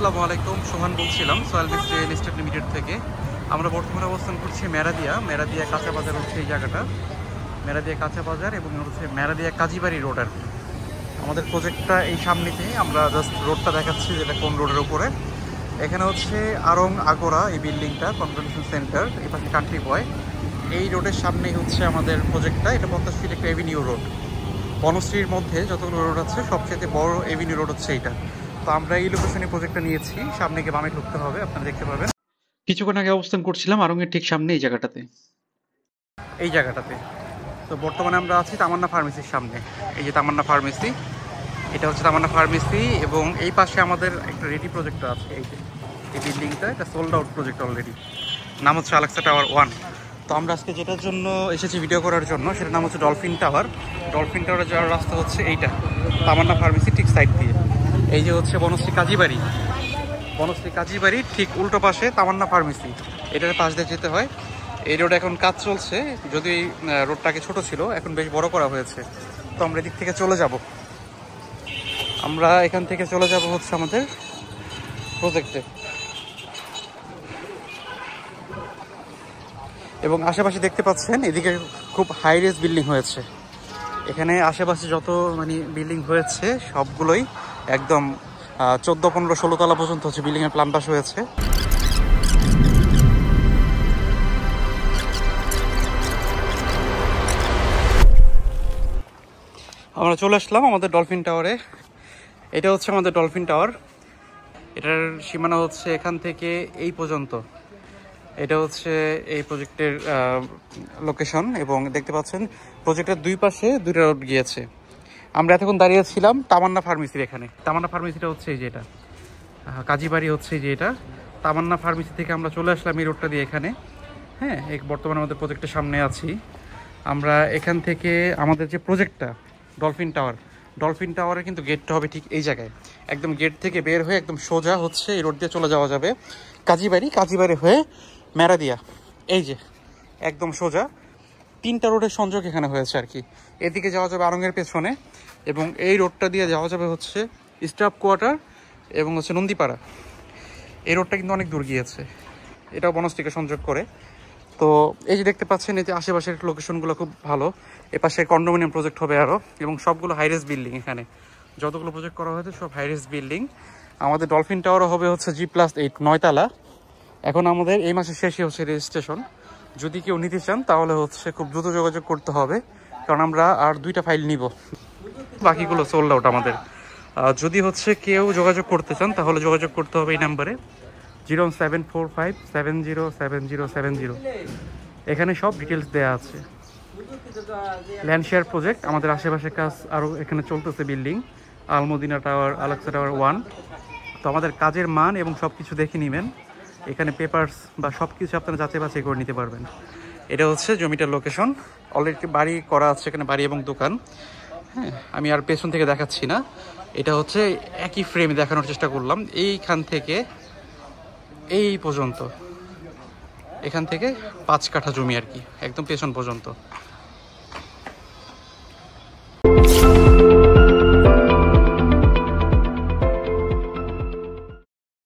আসসালামু আলাইকুম, সোহান বলছিলাম সোহেল বিক্স রিয়েল এস্টেট লিমিটেড থেকে। আমরা বর্তমানে অবস্থান করছি মেরাদিয়া কাঁচা বাজার হচ্ছে এই জায়গাটা, মেরাদিয়া কাঁচা বাজার এবং হচ্ছে মেরাদিয়া কাজীবাড়ি রোড আর কি। আমাদের প্রজেক্টটা এই সামনেতে, আমরা জাস্ট রোডটা দেখাচ্ছি যেটা কোন রোডের উপরে। এখানে হচ্ছে আরং আগোরা এই বিল্ডিংটা, কনভেনশন সেন্টার, এই পাশে কান্ট্রি বয়। এই রোডের সামনেই হচ্ছে আমাদের প্রজেক্টটা। এটা 50 ফিট একটা এভিনিউ রোড। বনশ্রীর মধ্যে যতগুলো রোড আছে সবচেয়ে বড় এভিনিউ রোড হচ্ছে এইটা। তো আমরা এই লোকেশনে প্রজেক্টটা নিয়েছি। সামনে গিয়ে বামে ঢুকতে হবে, আপনারা দেখতে পাবেন। কিছুক্ষণ আগে অবস্থান করছিলাম আরঙের ঠিক সামনে এই জায়গাটাতে। তো বর্তমানে আমরা আছি তামান্না ফার্মেসির সামনে। এই যে তামান্না ফার্মেসি, এটা হচ্ছে তামান্না ফার্মেসি। এবং এই পাশে আমাদের একটা রেডি প্রজেক্ট আছে। এই যে এই বিল্ডিংটা, এটা সোল্ড আউট প্রজেক্ট অলরেডি। নাম হচ্ছে আলেক্সা টাওয়ার 1। তো আমরা আজকে যেটার জন্য এসেছি ভিডিও করার জন্য, সেটার নাম হচ্ছে ডলফিন টাওয়ার। ডলফিন টাওয়ারে যাওয়ার রাস্তা হচ্ছে এইটা, তামান্না ফার্মেসি ঠিক সাইড দিয়ে। এই যে হচ্ছে বনশ্রী কাজীবাড়ি ঠিক উল্টো পাশে তামান্না ফার্মেসি, এটার পাশ দিয়ে যেতে হয়। এই রোডে এখন কাজ চলছে, যদি এই রোডটা আগে ছোট ছিল, এখন বেশ বড় করা হয়েছে। তো আমরা এদিক থেকে চলে যাব, আমরা এখান থেকে চলে যাব হচ্ছে আমাদের প্রজেক্টে। এবং আশেপাশে দেখতে পাচ্ছেন এদিকে খুব হাই রেজ বিল্ডিং হয়েছে। এখানে আশেপাশে যত বিল্ডিং হয়েছে সবগুলোই একদম 14, 15, 16 তলা পর্যন্ত হচ্ছে বিল্ডিংয়ের প্ল্যান পাস হয়েছে। আমরা চলে আসলাম আমাদের ডলফিন টাওয়ারে। এটা হচ্ছে আমাদের ডলফিন টাওয়ার। এটার সীমানা হচ্ছে এখান থেকে এই পর্যন্ত। এটা হচ্ছে এই প্রজেক্টের লোকেশন। এবং দেখতে পাচ্ছেন প্রজেক্টের দুই পাশে দুইটা রোড গিয়েছে। আমরা এতক্ষণ দাঁড়িয়েছিলাম তামান্না ফার্মেসির এখানে। তামান্না ফার্মেসিটা হচ্ছে এই যে এটা, কাজীবাড়ি হচ্ছে যে এটা। তামান্না ফার্মেসি থেকে আমরা চলে আসলাম এই রোডটা দিয়ে এখানে। হ্যাঁ, বর্তমানে আমাদের প্রজেক্টের সামনে আছি আমরা। এখান থেকে আমাদের যে প্রজেক্টটা ডলফিন টাওয়ারের কিন্তু গেটটা হবে ঠিক এই জায়গায়। একদম গেট থেকে বের হয়ে একদম সোজা হচ্ছে এই রোড দিয়ে চলে যাওয়া যাবে কাজীবাড়ি হয়ে মেরাদিয়া। এই যে একদম সোজা 3টা রোডের সংযোগ এখানে হয়েছে আর কি। এদিকে যাওয়া যাবে আরঙের পেছনে, এবং এই রোডটা দিয়ে যাওয়া যাবে হচ্ছে স্টাফ কোয়ার্টার এবং হচ্ছে নন্দীপাড়া। এই রোডটা কিন্তু অনেক দূর গিয়েছে, এটাও বনশ্রীকে সংযোগ করে। তো এই যে দেখতে পাচ্ছেন, এই যে আশেপাশের লোকেশনগুলো খুব ভালো। এপাশে কন্ডোমিনিয়াম প্রজেক্ট হবে আরও, এবং সবগুলো হাইরেস বিল্ডিং। এখানে যতগুলো প্রজেক্ট করা হয়েছে সব হাইরেস বিল্ডিং। আমাদের ডলফিন টাওয়ারও হবে হচ্ছে G+8, 9 তলা। এখন আমাদের এই মাসের শেষে হচ্ছে রেজিস্ট্রেশন। যদি কেউ নিতে চান তাহলে হচ্ছে খুব দ্রুত যোগাযোগ করতে হবে, কারণ আমরা আর 2টা ফাইল নিব, বাকিগুলো সোল্ড আউট আমাদের। যদি হচ্ছে কেউ যোগাযোগ করতে চান তাহলে যোগাযোগ করতে হবে এই নাম্বারে 07457070770। এখানে সব ডিটেলস দেওয়া আছে। ল্যান্ড শেয়ার প্রজেক্ট, আমাদের আশেপাশে কাজ আরও এখানে চলতেছে। Building Al Madina tower, Alexa tower 1। তো আমাদের কাজের মান এবং সব কিছু দেখে নেবেন। এখানে পেপারস বা সব কিছু আপনারা যাচাই বাছাই করে নিতে পারবেন। এটা হচ্ছে জমিটার লোকেশন। অলরেডি বাড়ি করা আছে এখানে, বাড়ি এবং দোকান। হ্যাঁ, আমি আর পেছন থেকে দেখাচ্ছি না, এটা হচ্ছে একই ফ্রেমে দেখানোর চেষ্টা করলাম। এইখান থেকে এই পর্যন্ত, এখান থেকে 5 কাঠা জমি আর কি, একদম পেছন পর্যন্ত।